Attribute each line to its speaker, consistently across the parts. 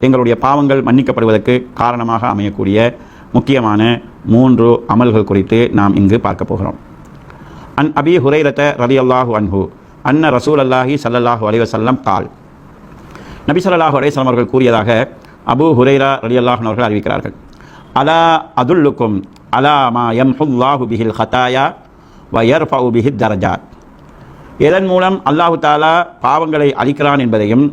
Speaker 1: எங்களுடைய பாவங்கள் மன்னிக்கப்படுவதற்கு காரணமாக அமையக்கூடிய முக்கியமான 3 அமல்கள் குறித்து நாம் இங்கு பார்க்க போகிறோம். அன் அபி ஹுரைரத ரலியல்லாஹு அன்ஹு அன்ன ரசூலல்லாஹி ஸல்லல்லாஹு அலைஹி வஸல்லம் கால், நபி ஸல்லல்லாஹு அலைஹி வஸல்லம் அவர்கள் கூறியதாக அபூ ஹுரைரா ரலியல்லாஹு அன்ஹு அவர்கள் அறிவிக்கிறார்கள். அலா அதுல்லுக்கும் அலா மா யம்ஹுல்லாஹு பிஹில் ஹதாயா வ யர்ஃபஉ பிஹித் தரஜாத். இதன் மூலம் அல்லாஹு தஆலா பாவங்களை அழிக்கிறான் என்பதையும்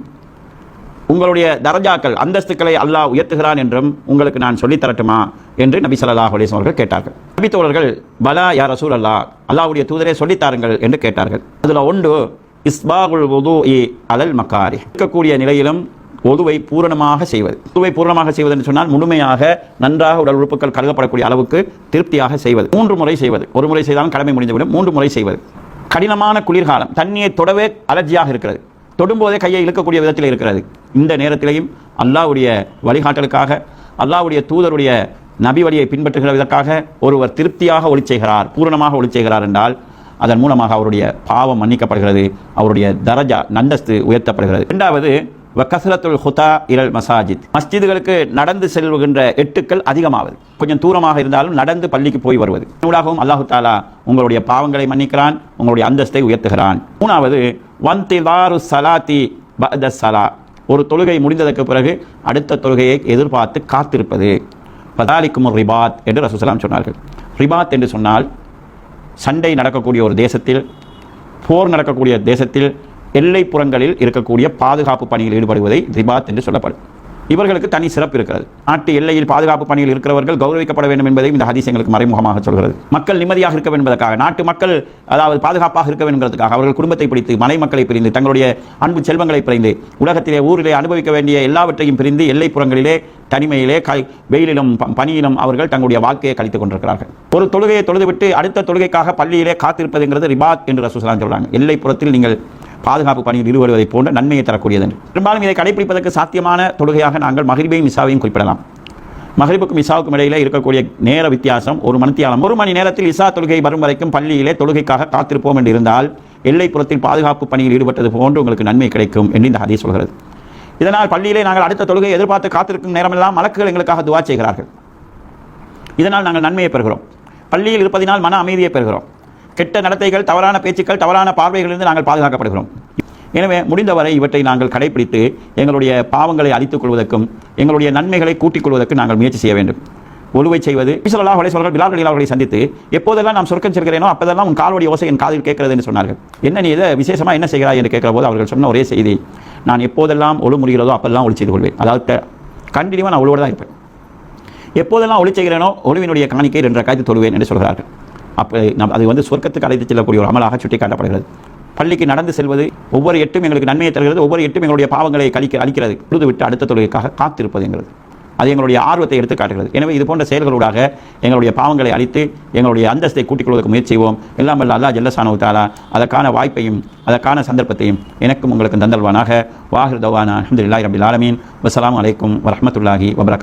Speaker 1: உங்களுடைய தரஜாக்கள் அந்தஸ்துக்களை அல்லாஹ் உயர்த்துகிறான் என்றும் உங்களுக்கு நான் சொல்லித் தரட்டுமா என்று நபி ஸல்லல்லாஹு அலைஹி வஸல்லம் அவர்கள் கேட்டார்கள். நபி தோழர்கள் பலா யா ரசூலல்லாஹ், அல்லாஹ்வுடைய தூதரே சொல்லித்தாருங்கள் என்று கேட்டார்கள். அதில் ஒன்று இஸ்பாகுல் வுதுஇ அலல் மகாரி, இருக்கக்கூடிய நிலையிலும் ஒதுவை பூரணமாக செய்வது. ஒதுவை பூரணமாக செய்வது என்று சொன்னால் முழுமையாக நன்றாக உடல் உறுப்புகள் கருதப்படக்கூடிய அளவுக்கு திருப்தியாக செய்வது. 3 முறை செய்வது. ஒரு முறை செய்தாலும் கடமை முடிந்துவிடும். 3 முறை செய்வது. கடினமான குளிர்காலம், தண்ணியை தொடவே அலர்ஜியாக இருக்கிறது, தொடும்போதே கையை இழுக்கக்கூடிய விதத்தில் இருக்கிறது. இந்த நேரத்திலேயும் அல்லாஹ்வுடைய வழிகாட்டலுக்காக, அல்லாஹ்வுடைய தூதருடைய நபி வழியை பின்பற்றுகிறதற்காக ஒருவர் திருப்தியாக ஒளி செய்கிறார், பூரணமாக ஒளி செய்கிறார் என்றால் அதன் மூலமாக அவருடைய பாவம் மன்னிக்கப்படுகிறது, அவருடைய தரஜா நந்தஸ்து உயர்த்தப்படுகிறது. இரண்டாவது வக்கஸ்ரத்துல் ஹுதா இலல் மசாஜித், மஸ்ஜிதுகளுக்கு நடந்து செல்கின்ற எட்டுக்கள் அதிகமாவது. கொஞ்சம் தூரமாக இருந்தாலும் நடந்து பள்ளிக்கு போய் வருவது. நூலாகவும் அல்லாஹு தாலா உங்களுடைய பாவங்களை மன்னிக்கிறான், உங்களுடைய அந்தஸ்தை உயர்த்துகிறான். மூணாவது வந்திதாரு சலாத்தி பஅத ஸலா, ஒரு தொழுகை முடிந்ததற்கு பிறகு அடுத்த தொழுகையை எதிர்பார்த்து காத்திருப்பது. பதாலிக்கும் ரிபாத் என்று ரசூலுல்லாஹி ஸல்லல்லாஹு அலைஹி வஸல்லம் சொன்னார்கள். ரிபாத் என்று சொன்னால் சண்டை நடக்கக்கூடிய ஒரு தேசத்தில், போர் நடக்கக்கூடிய தேசத்தில் எல்லைப்புறங்களில் இருக்கக்கூடிய பாதுகாப்பு பணியில் ஈடுபடுவதை ரிபாத் என்று சொல்லப்படும். இவர்களுக்கு தனி சிறப்பு இருக்கிறது. நாட்டு எல்லையில் பாதுகாப்பு பணியில் இருக்கிறவர்கள் கௌரவிக்கப்பட வேண்டும் என்பதையும் இந்த ஹதீஸ் எங்களுக்கு மறைமுகமாக சொல்கிறது. மக்கள் நிம்மதியாக இருக்க வேண்டும் என்பதற்காக, நாட்டு மக்கள் அதாவது பாதுகாப்பாக இருக்க வேண்டும் என்பதற்காக அவர்கள் குடும்பத்தை பிடித்து, மனை மக்களை பிரிந்து, தங்களுடைய அன்பு செல்வங்களை பிரிந்து, உலகத்திலே ஊரிலே அனுபவிக்க வேண்டிய எல்லாவற்றையும் பிரிந்து எல்லைப்புறங்களிலே தனிமையிலே வெயிலிலும் பனியிலும் அவர்கள் தங்களுடைய வாழ்க்கையை கழித்துக் கொண்டிருக்கிறார்கள். ஒரு தொழுகையை தொழுதுவிட்டு அடுத்த தொழுகைக்காக பள்ளியிலே காத்திருப்பதுங்கிறது ரிபாத் என்று ரசூலுல்லாஹி ஸல்லல்லாஹு அலைஹி வஸல்லம் சொல்றாங்க. எல்லைப்புறத்தில் நீங்கள் பாதுகாப்பு பணியில் ஈடுபடுவதை போன்ற நன்மையை தரக்கூடியது என்று. பெரும்பாலும் இதை கடைபிடிப்பதற்கு சாத்தியமான தொழுகையாக நாங்கள் மக்ரிபையும் இசாவையும் குறிப்பிடலாம். மக்ரிபுக்கும் இசாவுக்கும் இடையிலே இருக்கக்கூடிய நேர வித்தியாசம் 1 மணித்தியாலம். 1 மணி நேரத்தில் இசா தொழுகை வரும் வரைக்கும் பள்ளியிலே தொழுகைக்காக காத்திருப்போம் என்று இருந்தால் எல்லைப்புறத்தில் பாதுகாப்பு பணியில் ஈடுபட்டது போன்று உங்களுக்கு நன்மை கிடைக்கும் என்று இந்த ஹதீஸ் சொல்கிறது. இதனால் பள்ளியிலே நாங்கள் அடுத்த தொழுகை எதிர்பார்த்து காத்திருக்கும் நேரமெல்லாம் மலக்குகள் எங்களுக்காக துஆ செய்கிறார்கள். இதனால் நாங்கள் நன்மையை பெறுகிறோம். பள்ளியில் இருப்பதினால் மன அமைதியை பெறுகிறோம். கெட்ட நடத்தைகள், தவறான பேச்சுக்கள், தவறான பார்வைகளிலிருந்து நாங்கள் பாதுகாக்கப்படுகிறோம். எனவே முடிந்தவரை இவற்றை நாங்கள் கடைபிடித்து எங்களுடைய பாவங்களை அழித்துக் கொள்வதற்கும் எங்களுடைய நன்மைகளை கூட்டிக் கொள்வதற்கு நாங்கள் முயற்சி செய்ய வேண்டும். ஒழுவை செய்வது. ஸல்லல்லாஹு அலைஹி வஸல்லம் பிலால் ரலியல்லாஹு அவர்களை சந்தித்து எப்போதெல்லாம் நான் சொர்க்கம் செல்கிறேனோ அப்போதெல்லாம் உன் கால்வடி ஓசை என் காதில் கேட்கிறது என்று சொன்னார்கள். என்ன நீ இதை விசேஷமாக என்ன செய்கிறாய் என்று கேட்கிற போது அவர்கள் சொன்ன ஒரே செய்தி, நான் எப்போதெல்லாம் ஒழு முறிகிறதோ அப்பெல்லாம் ஒளி செய்து கொள்வேன். அதாவது கண்டினியூவாக நான் ஒழுவோடு தான் இருப்பேன். எப்போதெல்லாம் ஒளி செய்கிறேனோ ஒழுவினுடைய காணிக்கை 2 ரக்காத்து தொழுவேன் என்று சொல்கிறார்கள். அப்போ அது சொர்க்கத்துக்கு அழைத்து செல்லக்கூடிய ஒரு அமலாக சுட்டி காட்டப்படுகிறது. பள்ளிக்கு நடந்து செல்வது ஒவ்வொரு எட்டும் எங்களுக்கு நன்மையை தருகிறது, ஒவ்வொரு எட்டும் எங்களுடைய பாவங்களை அழிக்கிறது. பொழுது விட்டு அடுத்த தொழுகைக்காக காத்திருப்பது என்கிறது அது எங்களுடைய ஆர்வத்தை எடுத்து காட்டுகிறது. எனவே இது போன்ற செயல்களூடாக எங்களுடைய பாவங்களை அழித்து எங்களுடைய அந்தஸ்தை கூட்டிக் கொள்வதற்கு முயற்சி செய்வோம். எல்லாம் வல்ல அல்லாஹ் ஜல்ல ஷானஹு தஆலா அதற்கான வாய்ப்பையும் அதற்கான சந்தர்ப்பத்தையும் எனக்கும் உங்களுக்கு தந்தல்வானாக. வாஹிர் தவானா அல்ஹம்துலில்லாஹி ரப்பில் ஆலமீன். வஸ்ஸலாமு அலைக்கும் வரஹ்மத்துல்லாஹி வபரகாத்துஹு.